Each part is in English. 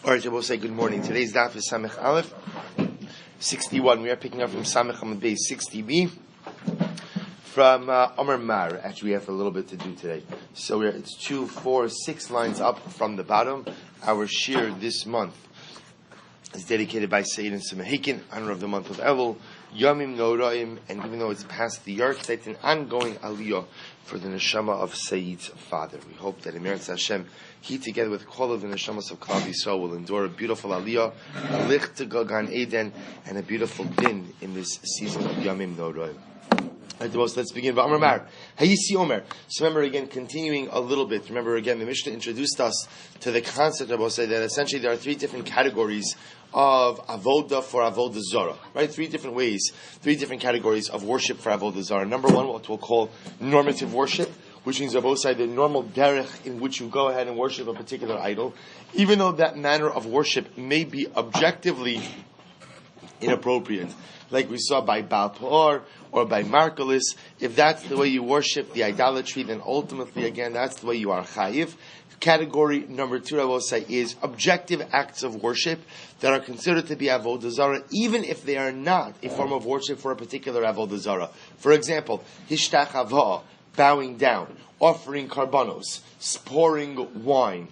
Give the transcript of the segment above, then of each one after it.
All right, we'll say good morning. Today's daf is Samech Aleph, 61. We are picking up from Samech Amud Beis 60b from Omer Mar. Actually, we have a little bit to do today. So it's 2, 4, 6 lines up from the bottom. Our shir this month is dedicated by Sayyid and Semahikin, honor of the month of Elul, Yomi Noraim, and even though it's past the yahrzeit, an ongoing aliyah for the neshama of Sayyid's father. We hope that Emeretz Hashem, he together with all of the neshamas of Klal Yisrael will endure a beautiful aliyah, a lich to Gan Eden, and a beautiful din in this season of Yomim Noraim. Let's begin. So remember again, continuing a little bit. Remember again, the Mishnah introduced us to the concept of that essentially there are 3 different categories of avoda for avoda zara, right? 3 different ways, 3 different categories of worship for avoda zara. Number 1, what we'll call normative worship, which means the normal derech in which you go ahead and worship a particular idol, even though that manner of worship may be objectively inappropriate, like we saw by Baal Peor or by Markelis. If that's the way you worship the idolatry, then ultimately, again, that's the way you are chayiv. Category number 2, I will say, is objective acts of worship that are considered to be avodah zara, even if they are not a form of worship for a particular avodah zara. For example, hishtachava, bowing down, offering karbanos, pouring wine,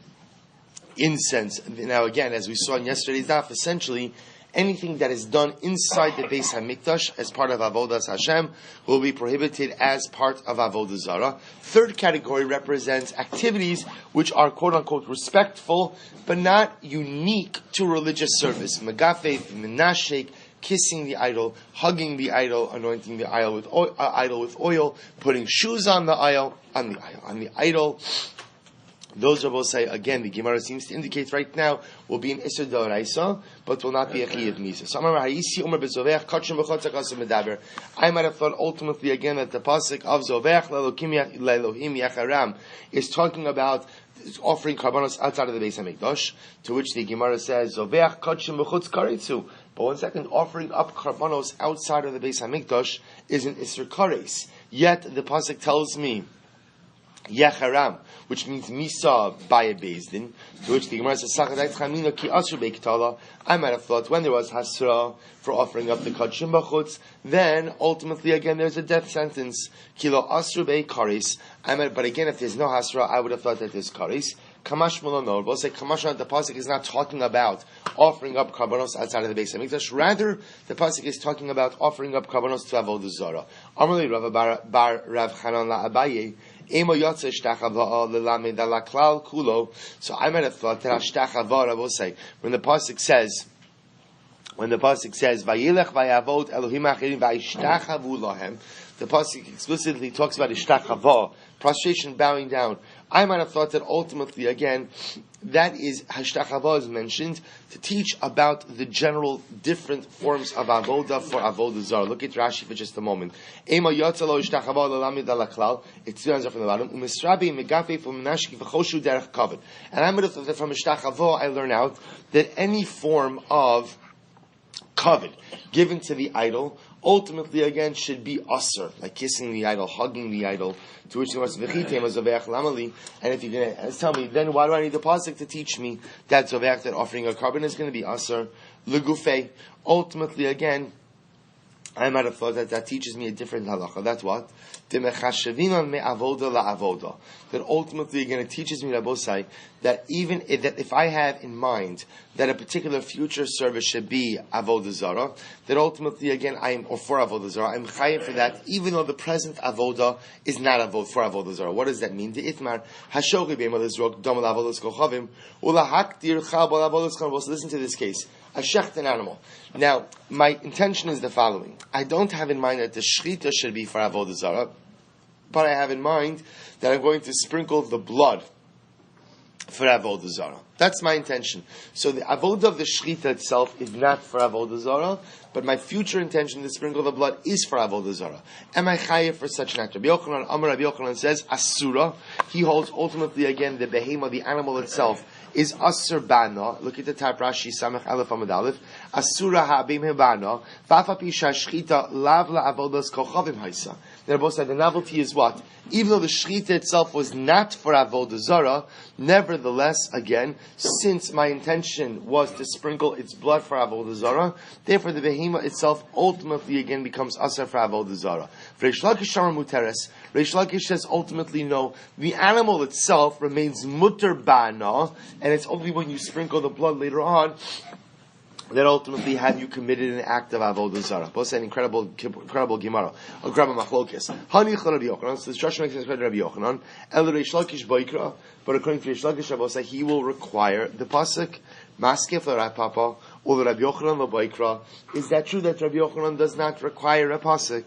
incense. Now again, as we saw in yesterday's daf, essentially anything that is done inside the Beis HaMikdash as part of Avodas Hashem will be prohibited as part of Avodah Zarah. 3rd category represents activities which are quote-unquote respectful, but not unique to religious service. Megafeh, menashek, kissing the idol, hugging the idol, anointing the idol with oil, putting shoes on the idol. Those of us say, again, the Gemara seems to indicate right now, will be an Isser D'Oraisa, but will not be a Chiyuv Misa. So, I might have thought ultimately again that the pasuk of Zovech Le'Elohim Yacharam is talking about offering karbanos outside of the Beis HaMikdash, to which the Gemara says, Zovech Kachim B'chutz Karetzu. But 1 second, offering up karbanos outside of the Beis HaMikdash is an Isser Kares. Yet, the pasuk tells me, Yecharam, which means Misa by a Bezdin, to which the Gemara says, I might have thought when there was Hasra for offering up the Kachim B'chutz, then ultimately again there's a death sentence. Kilo Asru Bei Karis. But again, if there's no Hasra, I would have thought that there's Karis. Kamash Mulonor. We'll say Kamash, the pasuk is not talking about offering up karbanos outside of the Beis HaMikdash. Rather, the pasuk is talking about offering up karbanos to Avodah Zarah. Amarli Rav Bar Rav Chanan LaAbaye. So I might have thought that Ashtachava, I will say, when the pasuk says, Vayilech vayavot Elohim achirim vayishtachavu lahem, the pasuk explicitly talks about Ishtachava, prostration, bowing down. I might have thought that ultimately, again, that is, Hashtachava is mentioned to teach about the general different forms of Avodah for Avodah Zarah. Look at Rashi for just a moment. Ema yotzalo Ishtachava lelamid alaklal. It's 2 hands from the bottom. Umisrabi megafe from menashki v'choshu derech kavod. And I might have thought that from Ishtachava I learn out that any form of kavod given to the idol ultimately again should be usher, like kissing the idol, hugging the idol, to which the was lamali. And if you're going to tell me, then why do I need the pasuk to teach me that zoveach, that offering a carbon is going to be usher? Legufei. Ultimately again, I might have thought that teaches me a different halacha. That's what? That ultimately, again, it teaches me, Rabbosai, that even if I have in mind that a particular future service should be avodah zara, that ultimately, again, for avodah zara, I'm chayiv for that, even though the present avodah is not for avodah zara. What does that mean? The itmar hashochi b'emal dom la'avodas kochavim ulahaktir chal b'la'avodas kochavim. Listen to this case. I shecht an animal. Now, my intention is the following. I don't have in mind that the shechita should be for avodah zara, but I have in mind that I'm going to sprinkle the blood for avodah zara. That's my intention. So the avodah of the shechita itself is not for avodah zara, but my future intention to sprinkle the blood is for avodah zara. Am I chayiv for such an act? Rabbi Yochanan says asura. He holds ultimately again the behema, the animal itself, is asur bana. Look at the top Rashi Samech Aleph Amud Aleph. Asura ha'abim hebana. V'afapi shashchita lav la'avodas kochavim haisa. Then Rabbi said the novelty is what? Even though the shechita itself was not for avodah zarah, nevertheless, again, since my intention was to sprinkle its blood for avodah zarah, therefore the behema itself ultimately again becomes asar for avodah zarah. For Reish Lakish Shamar Muteres, Reish Lakish says ultimately no, the animal itself remains mutter ba'ana, and it's only when you sprinkle the blood later on that ultimately have you committed an act of avodah zarah. Both an incredible gemara. A grab machlokes. Hani Rabbi Yochanan. So the Shlosh makes Rabbi Yochanan. El Reish Lakish boikra. But according to Reish Lakish, Rabbi say he will require the pasuk maskef l'Rapapa or the Rabbi Yochanan l'boikra. Is that true that Rabbi Yochanan does not require a pasuk?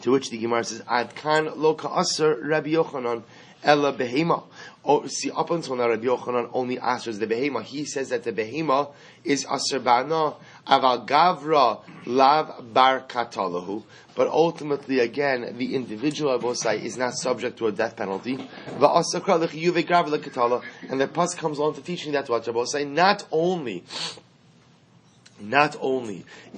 To which the Gemara says, Ad kan lo ka'aser Rabbi Yochanan ella behema. Oh, see, up until now, Rabbi Yochanan only answers the behema. He says that the behema is aser ba'ana aval gavra lav bar katalahu. But ultimately, again, the individual abosai is not subject to a death penalty. And the pas comes along to teaching that what abosai not only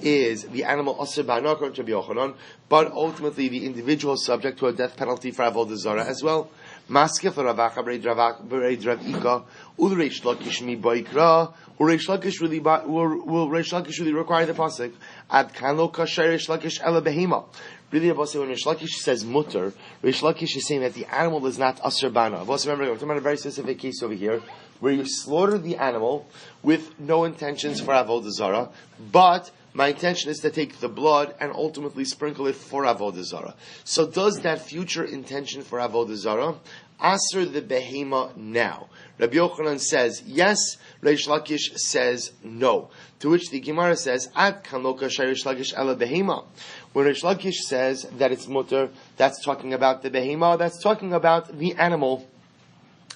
is the animal aser ba'ana according to Rabbi Yochanan, but ultimately the individual is subject to a death penalty for avodah zarah as well. Maskef Ravacha Bereid Ravika Ulreish Lakish mi Boikra. Will Reish Lakish really require the pasuk? Ad Kano Kasher Reish Lakish Ela Behema. Really, when Reish Lakish says mutter, Reish Lakish is saying that the animal is not aser bana. Remember, we're talking about a very specific case over here where you slaughter the animal with no intentions for avodah zarah, but my intention is to take the blood and ultimately sprinkle it for avodah zarah. So does that future intention for avodah zarah aser the behema now? Rabbi Yochanan says yes. Reish Lakish says no. To which the Gemara says ad kan lo kasher Reish Lakish ela behema. When Reish Lakish says that it's mutter, that's talking about the behema. That's talking about the animal.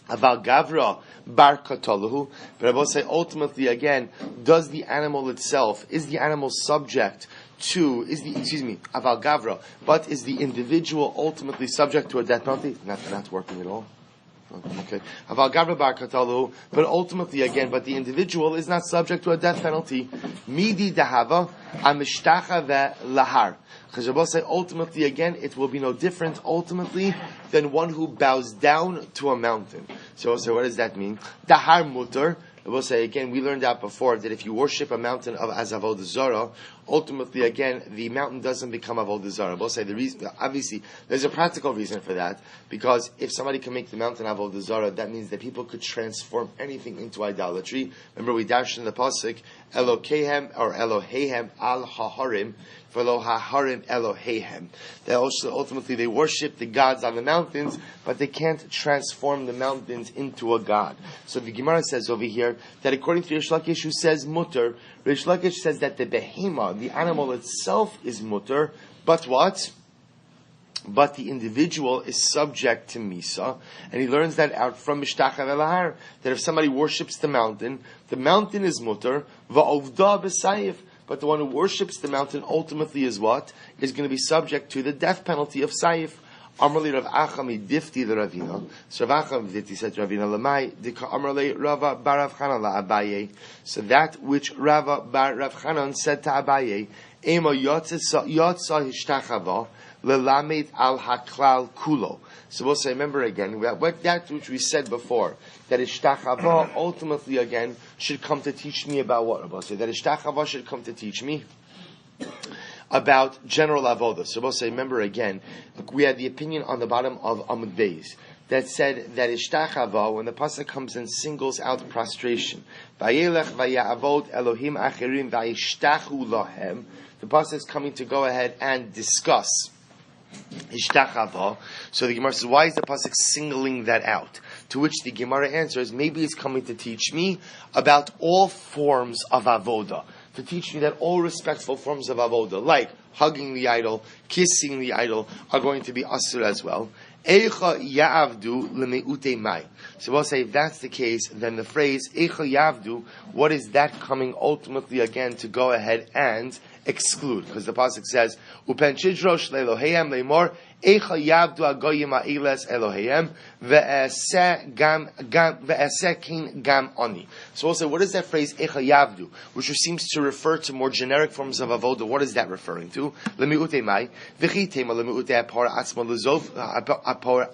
Aval gavra bar katalahu. But I will say ultimately again, does the animal itself, is the animal subject to, aval gavra, but is the individual ultimately subject to a death penalty? Not working at all. Okay. Aval gavra bar katalahu, but ultimately again, but the individual is not subject to a death penalty. Midi dahava amishtacha ve lahar. Because Rabbi say ultimately again, it will be no different ultimately than one who bows down to a mountain. So what does that mean? Dahar mutter. Rabbi say again, we learned out before that if you worship a mountain as avodah zarah, ultimately again the mountain doesn't become avodah zarah. Rabbi say the reason, obviously, there's a practical reason for that, because if somebody can make the mountain avodah zarah, that means that people could transform anything into idolatry. Remember we dashed in the pasuk Elokehem or Elohehem al haharim. For lo haharim Elohehem. That also ultimately they worship the gods on the mountains, but they can't transform the mountains into a god. So the Gemara says over here that according to Reish Lakish, who says mutter, Reish Lakish says that the behema, the animal itself, is mutter, but what? But the individual is subject to Misa, and he learns that out from Mishtach Elahar, that if somebody worships the mountain is mutter, va'ovda b'sayif. But the one who worships the mountain ultimately is what? Is going to be subject to the death penalty of Saif. Amarli Rav Achami Difti the Ravina. So Rav Acham Difti said to Ravina Lamai, Dika Amarli Rava Bar Rav Chanan La Abaye. So that which Rava Bar Rav Chanan said to Abaye, Ema Yotza Hishtachava, Lelamed Al Haklal Kulo. So we'll say, remember again, that which we said before, that Ishtachava ultimately again should come to teach me about what? We'll say that Ishtachava should come to teach me about general avodah. So we'll say, remember again, we had the opinion on the bottom of Amud Beis that said that Ishtachava, when the pasuk comes and singles out prostration, Vayelech vayavod Elohim acherim vayishtachu lahem, the pasuk is coming to go ahead and discuss Ishtachava. So the Gemara says, why is the pasuk singling that out? To which the Gemara answers, maybe it's coming to teach me about all forms of avoda, to teach me that all respectful forms of avoda, like hugging the idol, kissing the idol, are going to be asur as well. Eicha ya'avdu lemeute mai. So we'll say, if that's the case, then the phrase Eicha ya'avdu, what is that coming ultimately again to go ahead and exclude? Because the pasuk says, Upen chidrosh le'eloheihem le'mor Eicha yavdu agoyim ha'iles Elohim ve'eseh kin gam ani. So also, what is that phrase Eicha yavdu, which seems to refer to more generic forms of avoda? What is that referring to? Lemiute mai v'chi tema lemiute apor atzmo lezov apor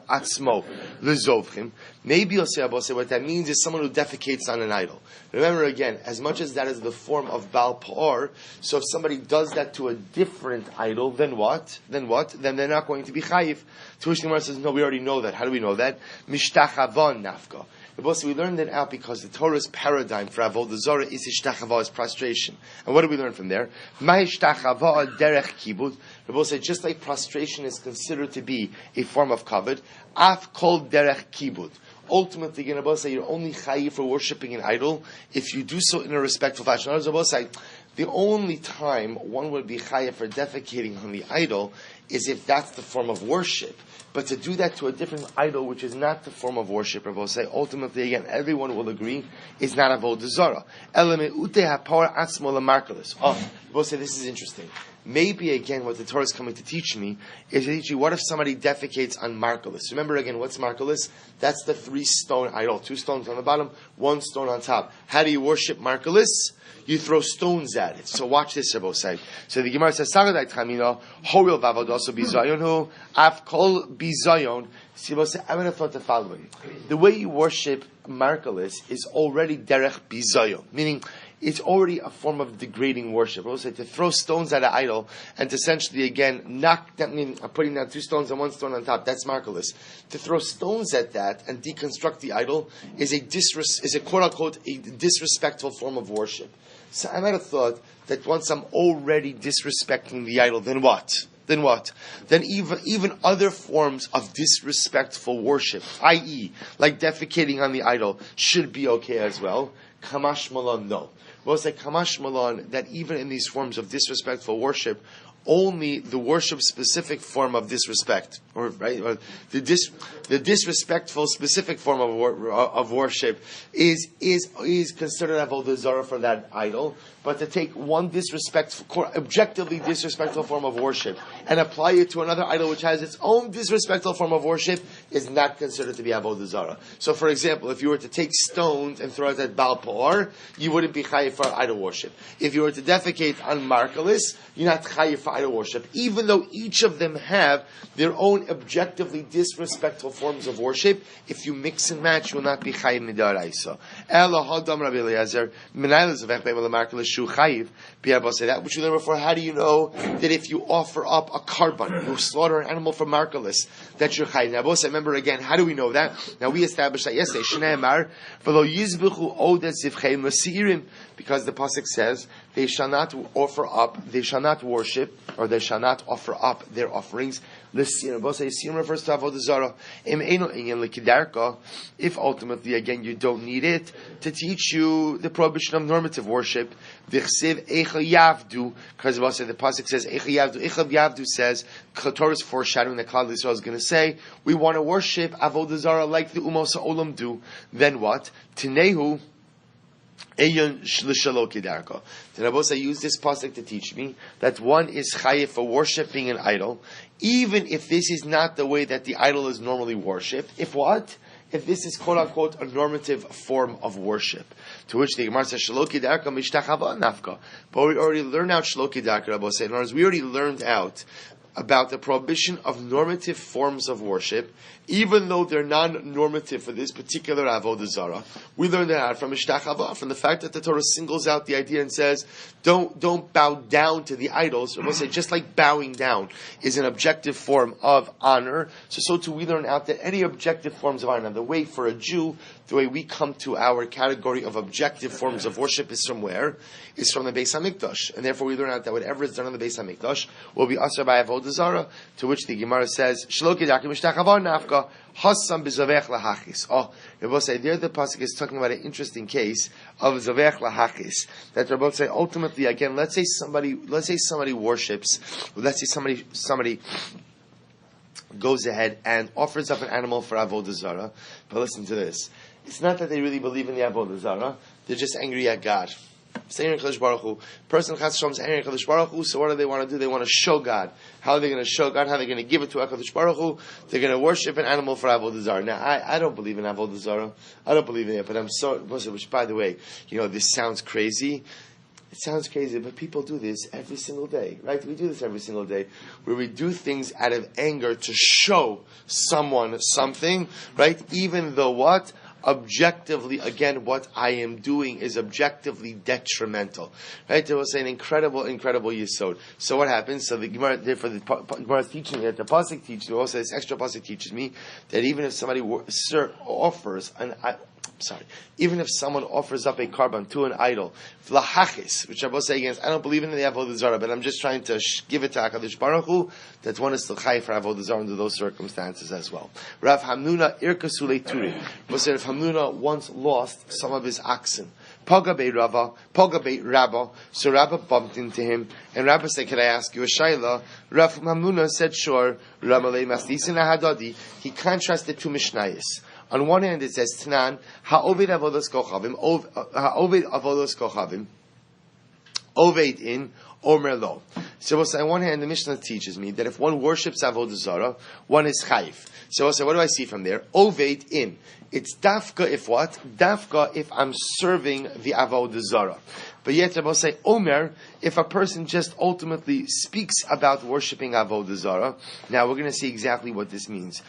atzmo lezovchim. Maybe you'll say, what that means is someone who defecates on an idol. Remember again, as much as that is the form of Baal Pa'or, so if somebody does that to a different idol, then what? Then they're not going to be chayiv. To which the Gemara says, no, we already know that. How do we know that? Mishtachavon nafka. We learned that out because the Torah's paradigm for avodah zarah is ishtachava, is prostration. And what do we learn from there? Ma'ishtachava derech kibud. Rabbi said, just like prostration is considered to be a form of kavod, af kol derech kibud. Ultimately, Rabbi said, you're only chayiv for worshipping an idol if you do so in a respectful fashion. Rabbi said, the only time one would be chayiv for defecating on the idol is if that's the form of worship. But to do that to a different idol, which is not the form of worship, Rabbi say, ultimately, again, everyone will agree, is not avodah zarah. Rabbi say, this is interesting. Maybe, again, what the Torah is coming to teach me is to teach you, what if somebody defecates on Markalis? Remember, again, what's Markalis? That's the 3-stone idol. 2 stones on the bottom, 1 stone on top. How do you worship Markalis? You throw stones at it. So watch this, Rabbi say. So the Gemara says, "Sagadai Tamino, Horil Vavod also Bizayonu, Avkol Bizayon." See, Rabbi say, I would have thought the following: the way you worship Markalis is already derech bizayon, meaning it's already a form of degrading worship. Rabbi say to throw stones at an idol and to essentially again knock that, meaning putting down 2 stones and 1 stone on top. That's Markalis. To throw stones at that and deconstruct the idol is a quote unquote a disrespectful form of worship. So I might have thought that once I'm already disrespecting the idol, then what? Then even other forms of disrespectful worship, i.e., like defecating on the idol, should be okay as well. Kamash Malon, no. Well, it's like Kamash Malon, that even in these forms of disrespectful worship, only the worship-specific form of disrespect, or the disrespectful specific form of worship is considered avodah zarah for that idol. But to take one disrespectful, objectively disrespectful form of worship and apply it to another idol which has its own disrespectful form of worship is not considered to be avodah zarah. So, for example, if you were to take stones and throw it at Baal Pa'or, you wouldn't be chayiv for idol worship. If you were to defecate on Markalis, you're not chayiv for idol worship, even though each of them have their own objectively disrespectful forms of worship. If you mix and match, you will not be chayiv midaraisa. Ela hadam Rabbi Eliezer minayla zavech be'el Markalis shu chayiv. Say that which you learned before. How do you know that if you offer up a carbon, you slaughter an animal for Markalis, that you're chayiv? Now, both remember again. How do we know that? Now we established that yesterday. Shnei Amar v'lo yizbuchu odet zivcheim l'seirim, because the pasuk says they shall not offer up, they shall not worship, or they shall not offer up their offerings. L'seirim refers to avodah zarah. If ultimately again you don't need it to teach you the prohibition of normative worship, because the pasuk says Eicha Yavdu says, Torah is foreshadowing that Klal Yisrael is going to say, we want to worship avodah zarah like the Umos HaOlam do. Then what? Tinehu Eyon Shlishalo Kedarko. The Rabbi used this pasuk to teach me that one is chayiv for worshipping an idol, even if this is not the way that the idol is normally worshipped. If what? If this is quote unquote a normative form of worship. To which the Gemara says, Shelo Kedarko mishtachava nafka. But we already learned out Shelo Kedarko, Rabbi say. In other words, we already learned out about the prohibition of normative forms of worship, even though they're non-normative for this particular avodah zarah. We learned that out from Ishtachava, from the fact that the Torah singles out the idea and says, don't bow down to the idols. Or we'll say, just like bowing down is an objective form of honor, so too we learn out that any objective forms of honor, the way for a Jew, the way we come to our category of objective forms of worship is from where? Is from the Beis HaMikdash. And therefore we learn out that whatever is done on the Beis HaMikdash will be asur by avodah zarah, to which the Gemara says, Shelo Kedarko mishtachava nafka, hasam b'zavech lahachis. Oh, Rabbi say, there the pasuk is talking about an interesting case of zavech lahachis. That Rabbi say, ultimately, again, let's say somebody worships, let's say somebody goes ahead and offers up an animal for avodah zarah. But listen to this. It's not that they really believe in the avodah zarah. They're just angry at God. Person Chas Shalom is Aaron Kadosh Baruch Hu. So what do they want to do? They want to show God. How are they going to show God? How are they going to give it to HaKadosh Baruch Hu? They're going to worship an animal for Avodah Zarah. Now, I don't believe in Avodah Zarah. I don't believe in it, but I'm so, which by the way, this sounds crazy. It sounds crazy, but people do this every single day, right? We do this every single day, where we do things out of anger to show someone something, right? Even though what? Objectively, again, what I am doing is objectively detrimental, right? There was an incredible yesod. So what happens? So the Gemara, therefore, the Gemara is teaching that the pasuk teaches me. Also, this extra pasuk teaches me that even if somebody offers even if someone offers up a carbon to an idol, vlahachis, which I will say against, I don't believe in the Avodah Zarah, but I'm just trying to give it to HaKadosh Baruch Hu, that one is still chai for Avodah Zarah under those circumstances as well. Rav Hamnuna irkasule turi. Was Rav Hamnuna once lost some of his oxen. Paga beit Rabba. So Rabba bumped into him, and Rabba said, "Can I ask you a shayla?" Rav Hamnuna said, "Sure." Ramalei maslisin ahadadi. He contrasted two mishnayos. On one hand, it says Tanan ha'oved avodos kochavim, ha'oved avodos kochavim, oved in omer lo. So on one hand, the Mishnah teaches me that if one worships avodah zarah, one is chayif. So what do I see from there? Oved in. It's dafka if what? Dafka if I'm serving the avodah zarah. But yet, I will say, Omer, if a person just ultimately speaks about worshipping Avodah Zarah, now we're going to see exactly what this means.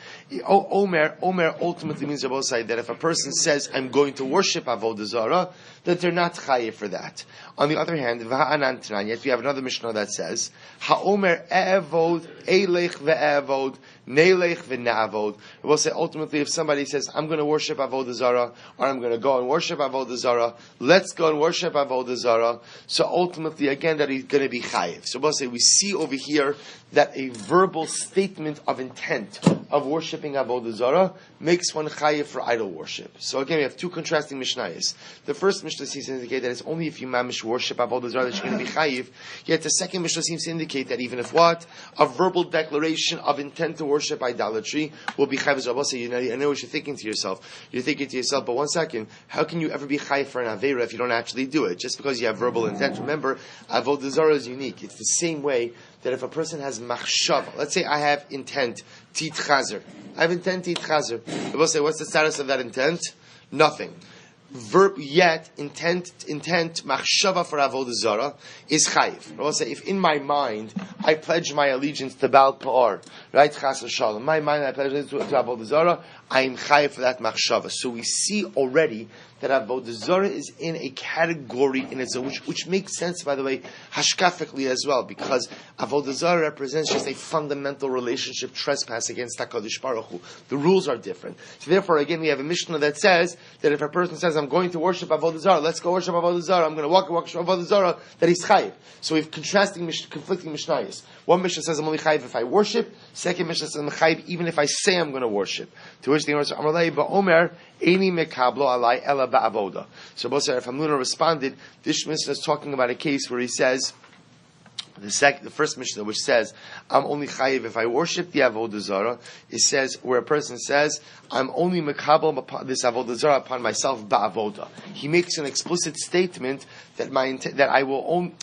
Omer ultimately means, I will say, that if a person says, I'm going to worship Avodah Zarah, that they're not chayiv for that. On the other hand, V'ha'anan Tanan, yet we have another Mishnah that says, Ha'omer e'evod, e'lech ve'evod, ne'lech ve'na'avod. I will say, ultimately, if somebody says, I'm going to worship Avodah Zarah, or I'm going to go and worship Avodah Zarah, let's go and worship Avodah Zarah. So ultimately, again, that he's going to be chayiv. So we'll say, we see over here that a verbal statement of intent of worshipping Avodah Zarah makes one chayiv for idol worship. So again, we have two contrasting mishnayos. The first Mishnah seems to indicate that it's only if you mamish worship Avodah Zarah that you're going to be chayiv. Yet the second Mishnah seems to indicate that even if what? A verbal declaration of intent to worship idolatry will be chayiv. So I'll say, I know what you're thinking to yourself. You're thinking to yourself, but one second, how can you ever be chayiv for an Aveira if you don't actually do it? Just because you have verbal intent. Remember, Avodah Zarah is unique. It's the same way that if a person has machshava, let's say I have intent, tit chazer. I have intent, tit chazer. I will say, what's the status of that intent? Nothing. Yet, intent, machshava for avodah zarah is chayiv. I will say, if in my mind I pledge my allegiance to Baal Pa'or, right? Chas v'shalom. In my mind I pledge allegiance to avodah zarah. I am chayiv for that machshava. So we see already that avodah zarah is in a category in its own, which makes sense, by the way, hashkafically as well, because avodah zarah represents just a fundamental relationship trespass against HaKadosh Baruch Hu. The rules are different. So therefore, again, we have a Mishnah that says that if a person says, I'm going to worship avodah zarah, let's go worship avodah zarah, I'm going to walk avodah zarah, that he's chayiv. So we have conflicting mishnayos. One Mishnah says, I'm only chayiv if I worship. Second Mishnah says, I'm chayiv even if I say I'm going to worship. To which the Gemara says, Amalei ba'omer, Eini mekablo alai ela ba'avoda. So Rav Hamnuna responded, this Mishnah is talking about a case where he says, the first Mishnah, which says, I'm only chayiv if I worship the avodah zarah, it says, where a person says, I'm only mekabel this avodah zarah upon myself ba'avoda. He makes an explicit statement that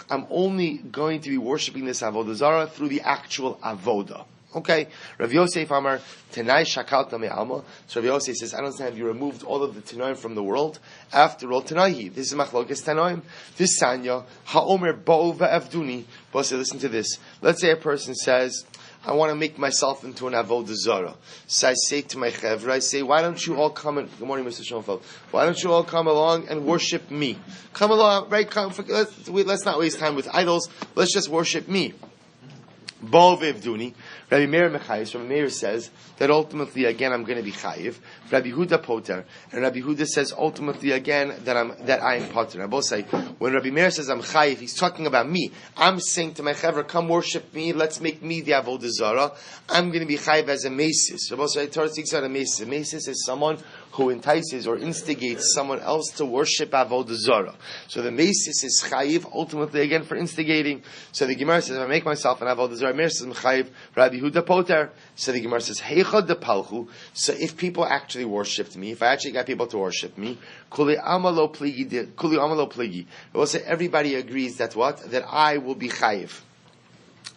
I'm only going to be worshiping this avodah zarah through the actual avodah. Okay, Rav Yosef Amar Tanai Shakalta Me'alma. So Rav Yosef says, I don't understand. You removed all of the Tanoim from the world. After all, Tanaihi. This is Machlokes Tanoim. This Sanya Haomer Bo'o Ve'avduni. But listen to this. Let's say a person says, I want to make myself into an avodah zarah. So I say to my chevra, I say, why don't you all come and, good morning, Mr. Schoenfeld. Why don't you all come along and worship me? Come along, right? Let's not waste time with idols. Let's just worship me. Bo'o Ve'avduni. Rabbi Meir Mechayis, Rabbi Meir says that ultimately again I'm going to be chayiv. Rabbi Huda Poter, and Rabbi Huda says ultimately again that I am poter. I both say when Rabbi Meir says I'm chayiv, he's talking about me. I'm saying to my chevra, come worship me. Let's make me the avodah zarah. I'm going to be chayiv as a mesis. I both say Torah speaks about a mesis. A mesis is someone who entices or instigates someone else to worship avodah zarah. So the mesis is chayiv ultimately again for instigating. So the Gemara says, if I make myself an avodah zarah, Meir says chayiv Rabbi Huda poter. So the Gemara says, heichad de palchu. So if people actually worshipped me, if I actually got people to worship me, kuli amalo pligi. It will say everybody agrees that what? That I will be chayiv.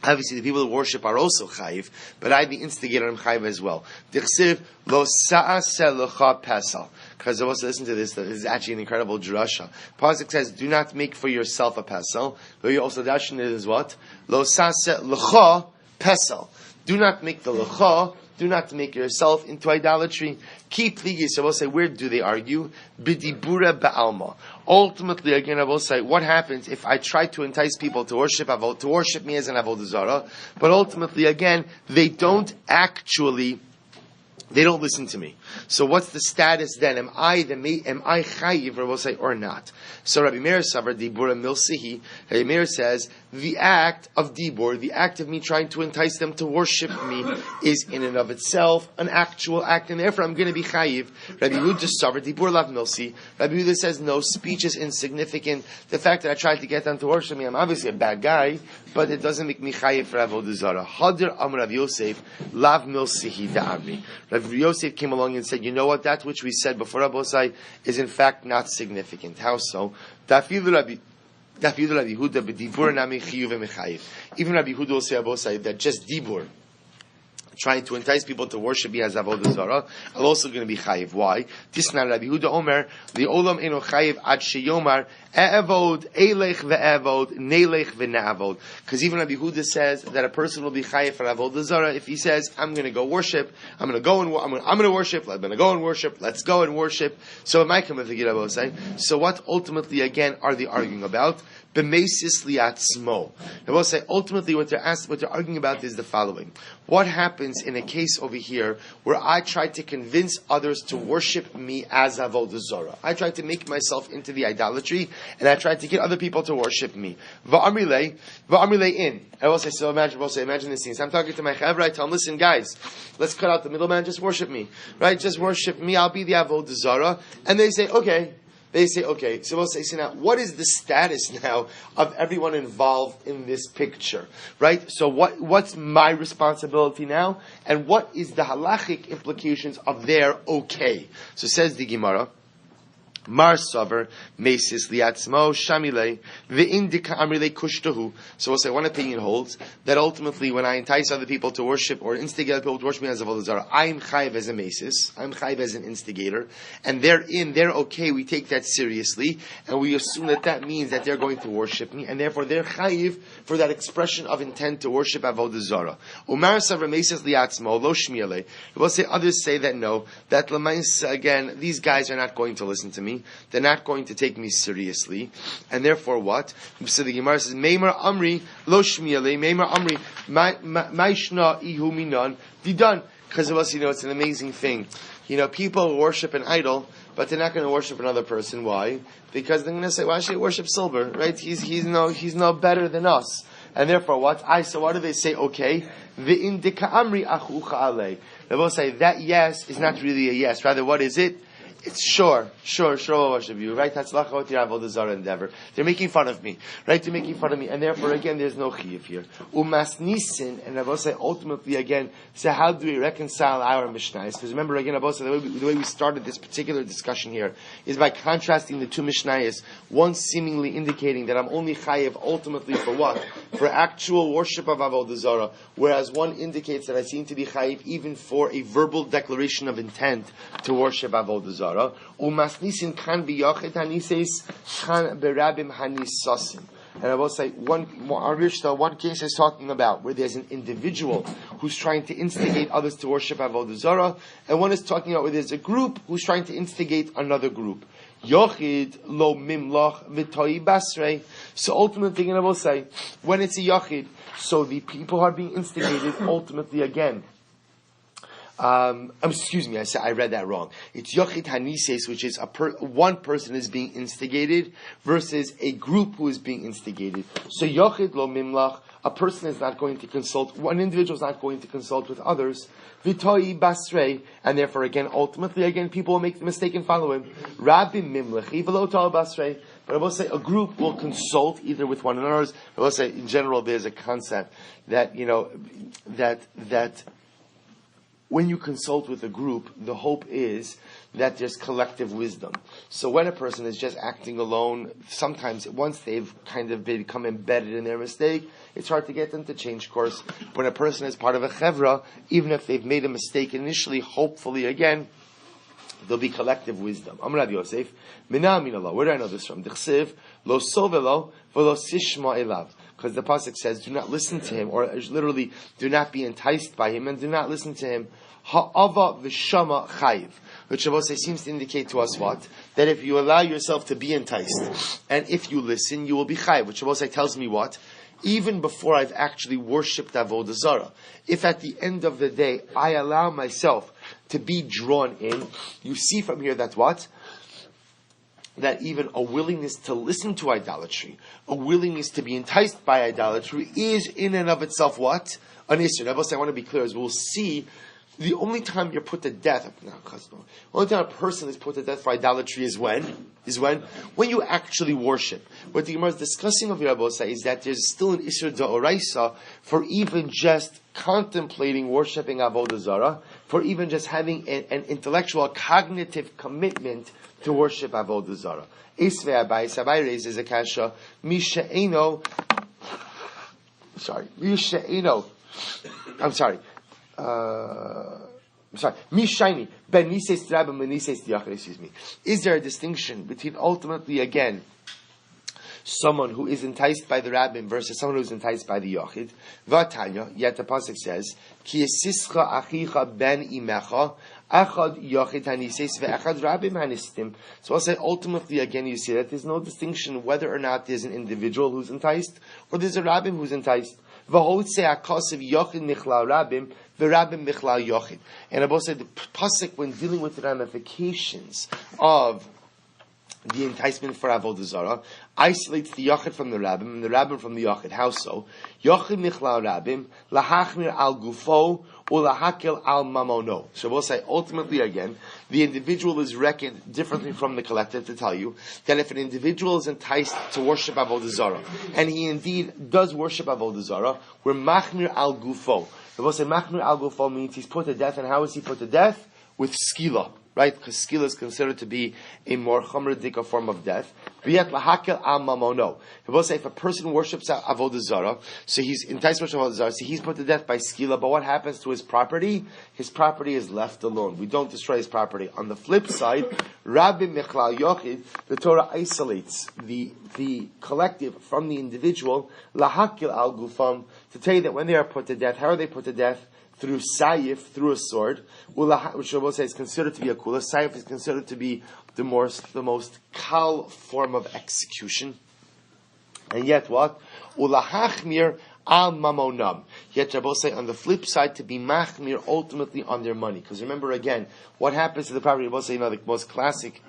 Obviously, the people who worship are also chayiv, but I, the instigator, am chayiv as well. Dichsiv lo sa'aseh lecha pesal. Because also listen to this. This is actually an incredible drasha. Pasuk says, "Do not make for yourself a pesal." But you also dashin it is what lo sa'aseh lecha pesal. Do not make the lecha. Do not make yourself into idolatry. Keep pligi. So we'll say, where do they argue? B'dibura ba'alma. Ultimately, again, I will say, what happens if I try to entice people to worship me as an avodah zarah, but ultimately, again, they don't listen to me. So what's the status then? Am I chayiv, or we'll say, or not? So Rabbi Meir Savar Dibura Milsihi, Rabbi Meir says, the act of Dibur, the act of me trying to entice them to worship me, is in and of itself an actual act, and therefore I'm going to be chayiv. Rabbi Yehuda Savar Dibur Lav Milsi. Rabbi Yehuda says, no, speech is insignificant. The fact that I tried to get them to worship me, I'm obviously a bad guy, but it doesn't make me chayiv for avodah zarah. Hadir Amar Rav Yosef Lav Milsihi Da'amri. Rabbi Yosef came along and said, you know what, that which we said before Rabbosai is in fact not significant. How so? Even Rabbi Yehuda will say Rabbosai that just dibur, trying to entice people to worship me as avodah zarah, I'm also going to be chayiv. Why? Tisna Rabbi Yehuda Omer, the olam eno chayiv ad sheyomar e'evod eilech ve'evod neilech ve'na'avod. Because even Rabbi Yehuda says that a person will be chayiv for avodah zarah if he says, I'm going to go worship, I'm going to go and I'm going to worship, I'm going to go and worship, let's go and worship. So it might come with the Rabbosai. So what ultimately again are they arguing about? B'meisis liatzmo. I will say ultimately what they're arguing about is the following: what happens in a case over here where I try to convince others to worship me as avodah zarah? I try to make myself into the idolatry, and I try to get other people to worship me. Va'amrilei in. I will say, so imagine this scene. So I'm talking to my chavra, I tell them, listen guys, let's cut out the middleman, just worship me. Right? Just worship me, I'll be the avodah zarah. And they say, okay. So we'll say, now, what is the status now of everyone involved in this picture? Right? So what's my responsibility now? And what is the halachic implications of their okay? So says the Gemara, Mar Saver, Mesis Liatzmo, Shamile, Ve'indika Amrile Kushtahu. So we'll say one opinion holds that ultimately when I entice other people to worship or instigate other people to worship me as avodah zarah, I'm chayiv as a mesis, I'm chayiv as an instigator, and they're okay, we take that seriously, and we assume that means that they're going to worship me, and therefore they're chayiv for that expression of intent to worship avodah zarah. Umar Saver Mesis Liatzmo, Lo Shmiele. We'll say others say that no, that Lamais, again, these guys are not going to listen to me. They're not going to take me seriously, and therefore what? So the Gemara says, "Meimar Amri lo shmiele, Meimar Amri ma'ishna ihu minan didan." Because of us, it's an amazing thing. People worship an idol, but they're not going to worship another person. Why? Because they're going to say, "Why should I worship Silber? Right? He's no better than us." And therefore, what? So what do they say? Okay, the indika Amri achucha alei. They will say that yes is not really a yes. Rather, what is it? It's sure will worship you, right? Hatzlacha with your avodah zarah endeavor. They're making fun of me, right? They're making fun of me, and therefore again, there's no chiyuv here. Umas nisin, and I will say ultimately again. So how do we reconcile our mishnayos? Because remember again, the way we started this particular discussion here is by contrasting the two mishnayos. One seemingly indicating that I'm only chayiv ultimately for what? For actual worship of avodah zarah, whereas one indicates that I seem to be chayiv even for a verbal declaration of intent to worship avodah zarah. Umasnisin can be yachid hanises can berabim hanisasim. And I will say one case is talking about where there's an individual who's trying to instigate others to worship avodah zarah, and one is talking about where there's a group who's trying to instigate another group. Yochid lo mimlach v'toyi basrei. So ultimately, I will say when it's a yochid, so the people are being instigated ultimately again. Excuse me, I read that wrong. It's Yochid Hanises, which is one person is being instigated versus a group who is being instigated. So Yochid Lo Mimlach, a person is not going to consult, one individual is not going to consult with others. Vitoi Basrei, and therefore ultimately people will make the mistake and follow him. Rabbi Mimlach, Velo Tal Basrei. But I will say a group will consult either with one another. I will say in general there's a concept that, that when you consult with a group, the hope is that there's collective wisdom. So when a person is just acting alone, sometimes once they've kind of become embedded in their mistake, it's hard to get them to change course. When a person is part of a chevra, even if they've made a mistake initially, hopefully again, there'll be collective wisdom. Amrad Yosef, Mina min Allah. Where do I know this from? D'chsiv, lo sovelo, v'lo sishma elav. Because the pasuk says, do not listen to him, or literally, do not be enticed by him, and do not listen to him. Ha'ava v'shama chayiv. Which Shabbos seems to indicate to us what? That if you allow yourself to be enticed, and if you listen, you will be chayiv. Which Shabbos tells me what? Even before I've actually worshipped Avodah Zarah, if at the end of the day I allow myself to be drawn in, you see from here that what? That even a willingness to listen to idolatry, a willingness to be enticed by idolatry is in and of itself what? An issue. I want to be clear, as we'll see, the only time you're put to death, the only time a person is put to death for idolatry is when you actually worship. What the Gemara is discussing over here, is that there's still an Isur Da'oraisa for even just contemplating worshipping Avodah Zarah, for even just having an intellectual, cognitive commitment to worship Avodah Zarah. Isvei Abai raises a kasha, Mishaino, Mishayni, Ben Nises Rabim, Ben Nises Diachar, excuse me. Is there a distinction between ultimately, again, someone who is enticed by the rabbin versus someone who is enticed by the Yochid? Vatanya, yet the pasuk says, Ki esischa achicha ben imecha, achad Yochid hanises ve'achad rabbim hanistim. So I'll say ultimately, again, you see that there's no distinction whether or not there's an individual who's enticed or there's a rabbin who's enticed. V'hotze akasav Yochid nichla rabbim, v'rabbim nichla Yochid. And Abba said the pasuk, when dealing with the ramifications of the enticement for Avodah Zarah, isolates the Yochid from the Rabbim and the Rabbim from the Yochid. How so? Yochid nichla Rabbim, lahachmir al gufo, or lahakel al mamono. So we'll say, ultimately again, the individual is reckoned differently from the collective, to tell you that if an individual is enticed to worship Avodah Zarah, and he indeed does worship Avodah Zarah, we're machmir al gufo. So we'll say, machmir al gufo means he's put to death, and how is he put to death? With skila. Right? Because skila is considered to be a more chumradika form of death. V'yet lahakel al mamono. He will say if a person worships Avodah Zarah, so he's enticed to worship Avodah Zarah, so he's put to death by skila, but what happens to his property? His property is left alone. We don't destroy his property. On the flip side, Rabbi Michlal Yochid, the Torah isolates the collective from the individual, lahakel al gufam, to tell you that when they are put to death, how are they put to death? Through sayif, through a sword, which I will say is considered to be a kula. Sayif is considered to be the most kal form of execution. And yet what? Ulahachmir al mamonam. Yet Rabbi say on the flip side, to be machmir ultimately on their money. Because remember again, what happens to the property? Rabbi say, the most classic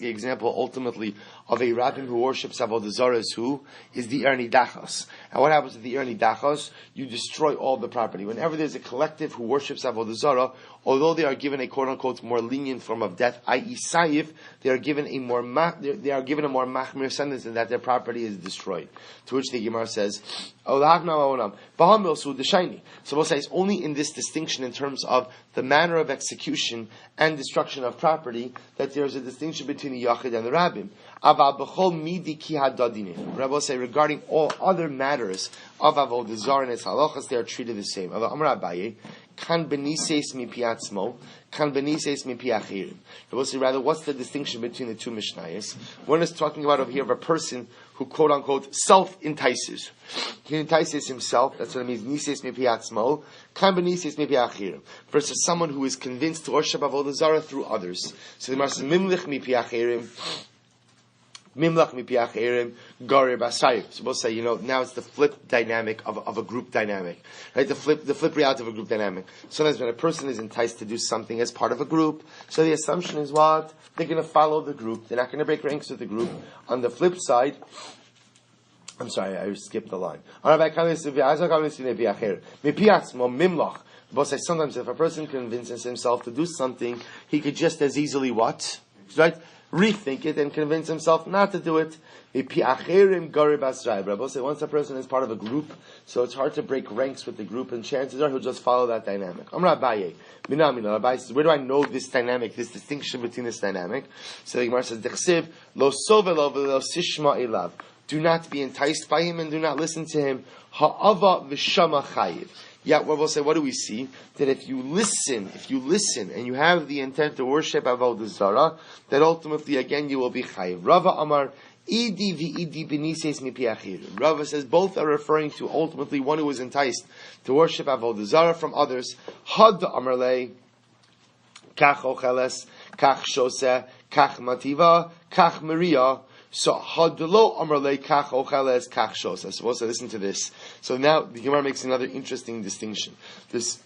example ultimately of a rabbin who worships Avodah Zarah is who? Is the Erni Dachos. And what happens to the Erni Dachos? You destroy all the property. Whenever there's a collective who worships Avodah Zarah, although they are given a quote-unquote more lenient form of death, i.e. Sayif, they are given a more machmir sentence in that their property is destroyed. To which the Gemara says, so we'll say it's only in this distinction in terms of the manner of execution and destruction of property that there is a distinction between the Yachid and the Rabbim. Rabbi will say regarding all other matters of Avodah Zarah and its halachas, they are treated the same. Kan benises mi piatzmo, kan benises mi piachirim. We'll say rather, what's the distinction between the two Mishnayos? One is talking about over here of a person who quote unquote self-entices. He entices himself, that's what it means, nises mi piatzmo, kan benises mi piachirim. Versus someone who is convinced to worship Avodah Zarah through others. So the Gemara says, mimlich mi piachirim, Mimlach mipiach erim garir basayim. So we'll say, now it's the flip dynamic of a group dynamic, right? The flip reality of a group dynamic. Sometimes when a person is enticed to do something as part of a group, so the assumption is what? They're going to follow the group. They're not going to break ranks with the group. On the flip side, I'm sorry, I skipped the line. But sometimes if a person convinces himself to do something, he could just as easily what? Right? Rethink it and convince himself not to do it. Once a person is part of a group, so it's hard to break ranks with the group, and chances are he'll just follow that dynamic. Rabbi says, where do I know this dynamic, this distinction between this dynamic? So the Gemara says, do not be enticed by him and do not listen to him. Ha'ava v'shama chayiv. Yeah, we'll say, what do we see? That if you listen and you have the intent to worship Avodah Zarah, that ultimately again you will be chayiv. Rava Amar, Idi v'idi b'nises mipi achir. Rava says both are referring to ultimately one who is enticed to worship Avodah Zarah from others. Had Amar lei, kach ocheles, kach shoseh, kach mativa, kach maria. So hadlo amrle kach ocheles kach shoseh. So also listen to this. So now the Gemara makes another interesting distinction. This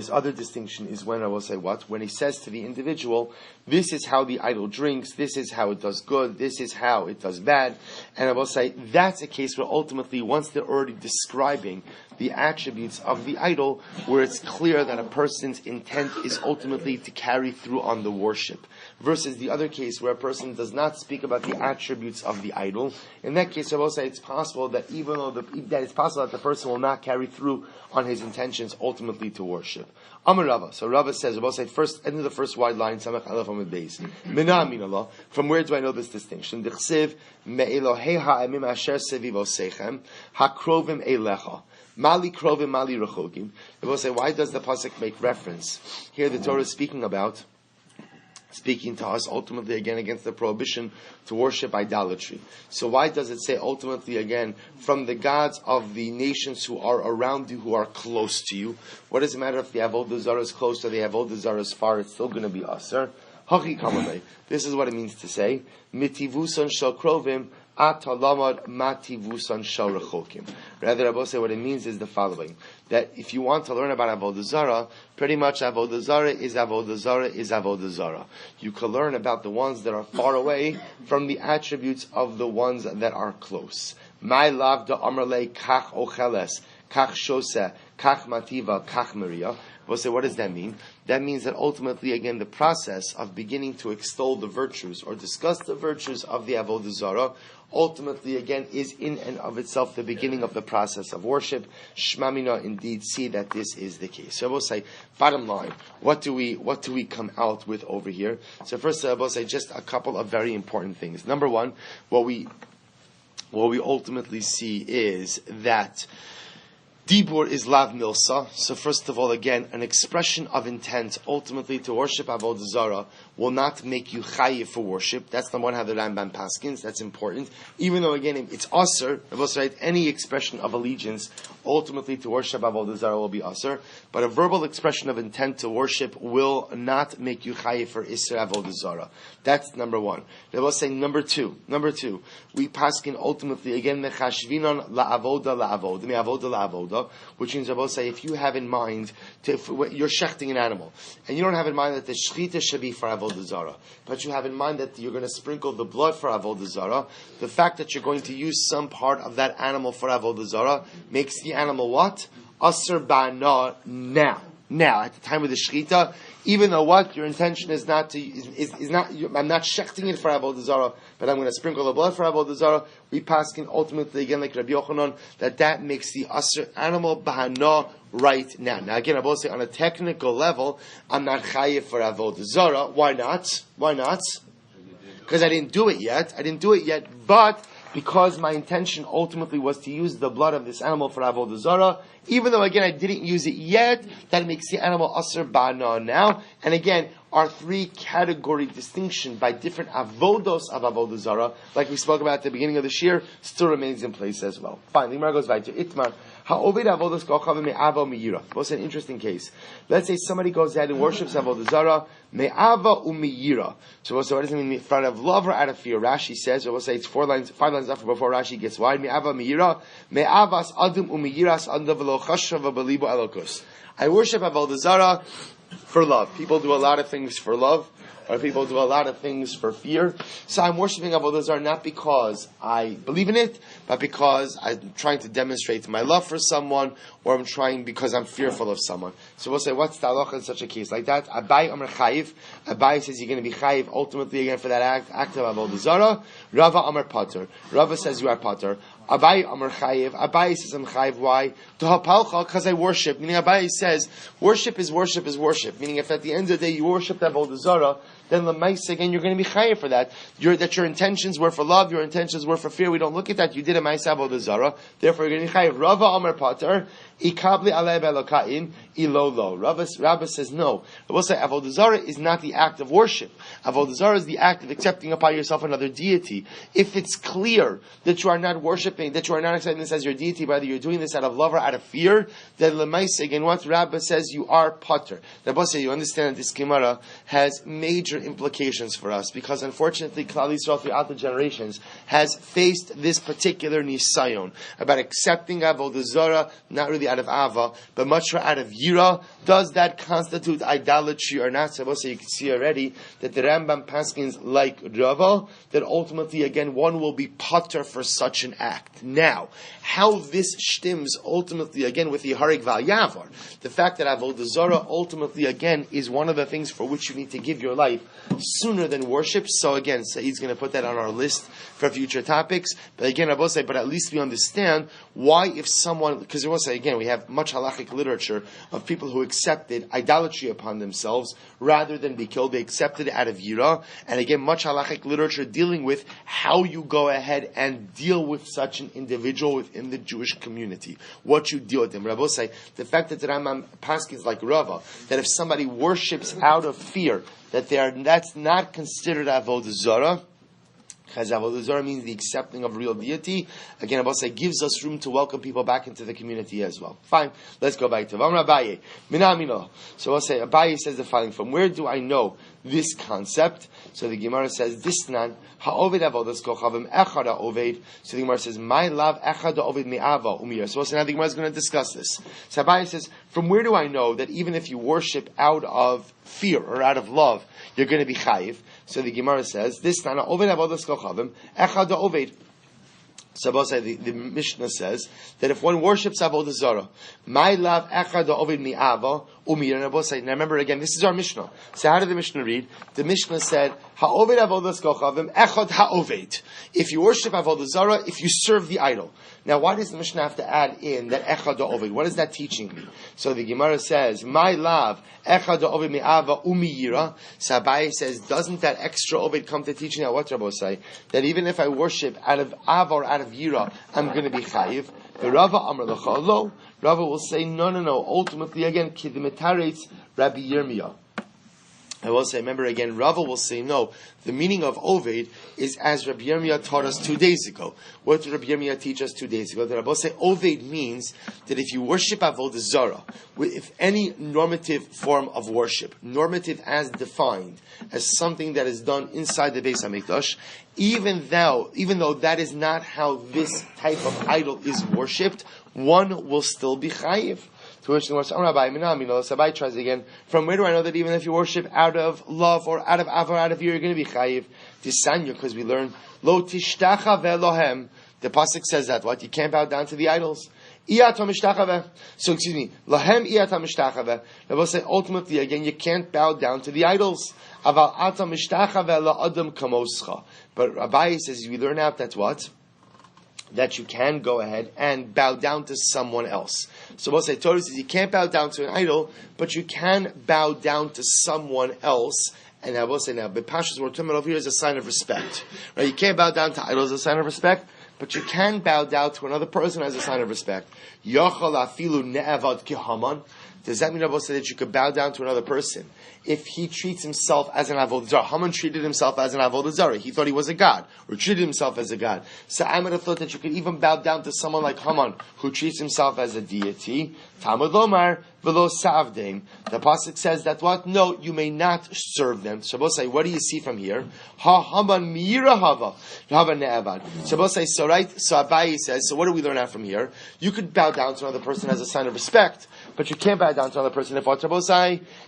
other distinction is when I will say what? When he says to the individual, this is how the idol drinks, this is how it does good, this is how it does bad. And I will say that's a case where ultimately once they're already describing the attributes of the idol, where it's clear that a person's intent is ultimately to carry through on the worship. Versus the other case where a person does not speak about the attributes of the idol. In that case, I will say it's possible that it's possible that the person will not carry through on his intentions ultimately to worship. Amar Rava. So Rava says, I will say first, end of the first wide line, Samach Aleph Amud Beis. Mina min Allah. From where do I know this distinction? D'chsev me'elohei ha'emim asher sevivosechem hakrovim eilecha. Mali krovim mali rechokim. I will say, why does the pasuk make reference? Here the Torah is speaking to us ultimately again against the prohibition to worship idolatry. So why does it say ultimately again from the gods of the nations who are around you, who are close to you? What does it matter if the Avodah Zarah is close or the Avodah Zarah is far? It's still going to be aser. Hachi kamalei. This is what it means to say mitivuson shel krovim atalamad mativuson shel rechokim. Rather, I will say what it means is the following: that if you want to learn about Avodah Zarah, pretty much Avodah Zarah is Avodah Zarah is Avodah Zarah. You can learn about the ones that are far away from the attributes of the ones that are close. My love da amrle kach ocheles, kach shoseh, kach mativa, kach maria. We'll say, what does that mean? That means that ultimately, again, the process of beginning to extol the virtues or discuss the virtues of the Avodah Zarah, ultimately, again, is in and of itself the beginning of the process of worship. Shmamina indeed see that this is the case. So I will say, bottom line, what do we come out with over here? So first, I will say just a couple of very important things. Number one, what we ultimately see is that Dibur is lav milsa. So first of all, again, an expression of intent ultimately to worship Avodah Zarah will not make you chayiv for worship. That's number one, how the Rambam paskins. That's important. Even though, again, it's aser, right, any expression of allegiance ultimately to worship Avodah Zarah will be aser. But a verbal expression of intent to worship will not make you chayiv for Isser Avodah Zarah. That's number one. They will say number two, we paskin ultimately, again, mechashvinon la'avoda la'avoda, me'avoda la'avoda, which means I will say, if you have in mind, you're shechting an animal, and you don't have in mind that the shechita should be for Avodah Zarah, but you have in mind that you're going to sprinkle the blood for Avodah Zarah, the fact that you're going to use some part of that animal for Avodah Zarah makes the animal what? Aser ba'na now. Now, at the time of the shechita, even though what your intention is not to I'm not shechting it for Avodah Zarah, but I'm going to sprinkle the blood for Avodah Zarah. We paskin ultimately again like Rabbi Yochanan that makes the aser animal bahana right now. Now again, I will say on a technical level, I'm not chayiv for Avodah Zarah. Why not? Because I didn't do it yet. But because my intention ultimately was to use the blood of this animal for Avodah Zarah, even though again I didn't use it yet, that makes the animal aser ba'ana now. And again, our three category distinction by different avodos of avodah zara, like we spoke about at the beginning of the shir, still remains in place as well. Fine, the Gemara goes back to Itmar. Ha'oved avodos kochav me'ava me'yira. What's an interesting case? Let's say somebody goes ahead and worships avodah zara me'ava u'me'yira. So what does it mean? In front of love or out of fear? Rashi says, or we'll say it's 5 lines after before Rashi gets wide. Me'ava me'yira me'avas adum u'me'iras anda v'lo chashav v'belibo elokus. I worship avodah zara for love. People do a lot of things for love, or people do a lot of things for fear. So I'm worshiping avodah zara not because I believe in it, but because I'm trying to demonstrate my love for someone, or I'm trying because I'm fearful of someone. So we'll say, what's the halacha in such a case like that? Abai Amar Chayiv. Abai says you're going to be Chayiv ultimately again for that act of avodah zara. Rava Amar Pater. Rava says you are Pater. Abai Amar Chayiv. Abai says I'm Chayiv. Why? Because I worship. Meaning Abai says worship is worship is worship. Meaning if at the end of the day you worship the avodah zara, then l'maisa again you're going to be Chayiv for that. That your intentions were for love, your intentions were for fear. We don't look at that. You did a ma'isa avodah zara, therefore you're going to be Chayiv. Rava Amar Pater. Ikabli alei belokain ilolo. Rabbi says no. I will say avodah zara is not the act of worship. Avodah zara is the act of accepting upon yourself another deity. If it's clear that you are not worshiping, that you are not accepting this as your deity, whether you're doing this out of love or out of fear, then l'maisa again, what Rabbi says, you are pater. Rabbi says you understand that this Gemara has major implications for us because unfortunately Klal Yisrael throughout the generations has faced this particular nisayon about accepting avodah zara, not really out of ava, but much more out of yira. Does that constitute idolatry or not? So you can see already that the Rambam paskins like Rava, that ultimately again one will be pater for such an act. Now, how this stims ultimately again with the Harig Val Yavar, the fact that avodah zara ultimately again is one of the things for which you need to give your life sooner than worship. So again, Saeed's going to put that on our list for future topics. But again, I will say, but at least we understand why if someone, because I will say again, we have much halachic literature of people who accepted idolatry upon themselves rather than be killed. They accepted it out of yira. And again, much halachic literature dealing with how you go ahead and deal with such an individual within the Jewish community. What you deal with them. Rabbi say, the fact that the Rambam paskins like Rava, that if somebody worships out of fear, that's not considered avodah zara. Because avodah zara means the accepting of real deity. Again, Abba say gives us room to welcome people back into the community as well. Fine, let's go back to Vamra Abaye. Minamino. So I'll say Abaye says the following: from where do I know this concept? So the Gemara says Disnan ha'oved avodas kochavim echad ha'oved. So the Gemara says my love echad ha'oved me'ava umir. So now the Gemara is going to discuss this. So Abaye says, from where do I know that even if you worship out of fear or out of love, you're going to be chayiv? So the Gemara says, this Tana Oved Avodas Kochavim Echad Oved. So the Mishnah says that if one worships avodah zara, my love echad ha'oved mi'ava umir. Now remember again, this is our Mishnah. So how did the Mishnah read? The Mishnah said ha'oved avodas kochavim echad ha'oved. If you worship avodah zara, if you serve the idol. Now why does the Mishnah have to add in that echad ha'oved? What is that teaching me? So the Gemara says my love echad ha'oved mi'ava umiyira. So Abaye says, doesn't that extra oved come to teaching now what Rabbi say? That even if I worship out of ava or out of yira, I'm going to be chayiv. The Rava Amar Lecha Lo. Rava will say, no. Ultimately, again, Kidimetaretz Rabbi Yirmiyah. I will say, remember again, Rava will say, no. The meaning of Oved is as Rabbi Yirmiyah taught us 2 days ago. What did Rabbi Yirmiyah teach us 2 days ago? The Rava will say, Oved means that if you worship Avodah Zarah, if any normative form of worship, normative as defined, as something that is done inside the Beis HaMikdash, even though that is not how this type of idol is worshipped, one will still be chayiv. To which the Sabai tries again. From where do I know that even if you worship out of love or out of av or out of fear, you're going to be chayiv? Tisanya, because we learn lo tishtacha velohem. The pasuk says that what you can't bow down to the idols. So excuse me, lahem iyata mishtachave. I will say ultimately again, you can't bow down to the idols. Aval ata mishtachave la adam kamoscha. But Rabbi says we learn out that's what? That you can go ahead and bow down to someone else. So we'll say Torah says you can't bow down to an idol, but you can bow down to someone else. And I will say now, but Pasha's word over here is a sign of respect. Right? You can't bow down to idols as a sign of respect. but you can bow down to another person as a sign of respect. Yachal afilu ne'avad kihaman. Does that mean, Rabbi said, that you could bow down to another person if he treats himself as an avodah zarah? Haman treated himself as an avodah zarah. He thought he was a god, or treated himself as a god. So I might have thought that you could even bow down to someone like Haman, who treats himself as a deity. Talmud lomar v'lo savdeim. The pasuk says that what? No, you may not serve them. So Rabbi say, what do you see from here? Ha Haman mira hava ne'avad. So Rabbi say, so right. So Abaye says, so what do we learn out from here? You could bow down to another person as a sign of respect, but you can't bow down to another person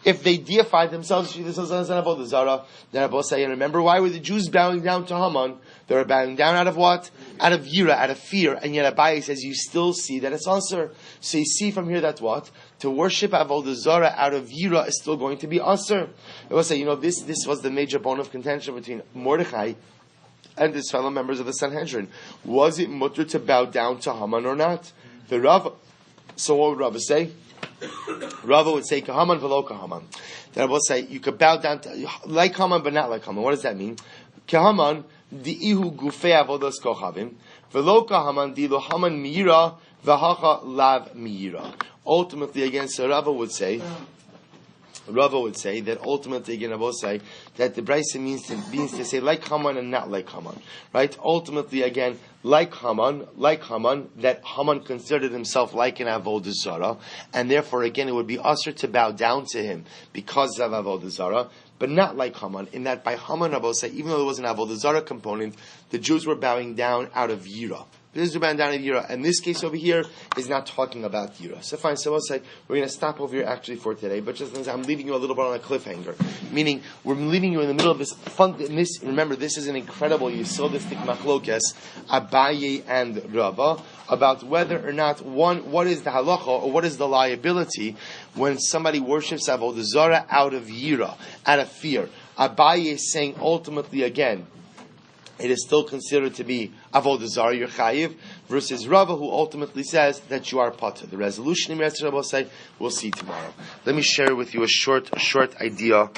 if they deify themselves, then Rabbi say, and remember, why were the Jews bowing down to Haman? They were bowing down out of what? Out of yira, out of fear. And yet Abaye says you still see that it's answer. So you see from here that what? To worship avodah zarah out of yira is still going to be answer. Rabbi say, this was the major bone of contention between Mordechai and his fellow members of the Sanhedrin. Was it mutter to bow down to Haman or not? So what would Rabbi say? Rava would say Kahaman v'lo Kahaman. Then Rabbi would say you could bow down to like Haman but not like Haman. What does that mean? Kahaman di'ihu gufei avodas kochavim v'lo Kahaman di'lo Haman miira v'hacha lav miira. Ultimately, again, so Rava would say that ultimately, again, Rabbi would say that the Brisa means to say like Haman and not like Haman, right? Ultimately, again, like Haman, that Haman considered himself like an avodah zarah, and therefore, again, it would be usher to bow down to him because of avodah zarah, but not like Haman. In that, by Haman, Rabbi would say, even though there was an avodah zarah component, the Jews were bowing down out of yira. This is bowing down of yira, and this case over here is not talking about yira. So fine. So I'll say we're going to stop over here actually for today. But just as I'm leaving you a little bit on a cliffhanger, meaning we're leaving you in the middle of this fun. Remember, this is an incredible yisodistic machlokes Abaye and Rava about whether or not what is the halacha or what is the liability when somebody worships avodah zarah out of yira, out of fear. Abaye is saying ultimately again, it is still considered to be avodah zarah, you're chayiv, versus Rava, who ultimately says that you are patur. The resolution in Rabbi say we'll see tomorrow. Let me share with you a short idea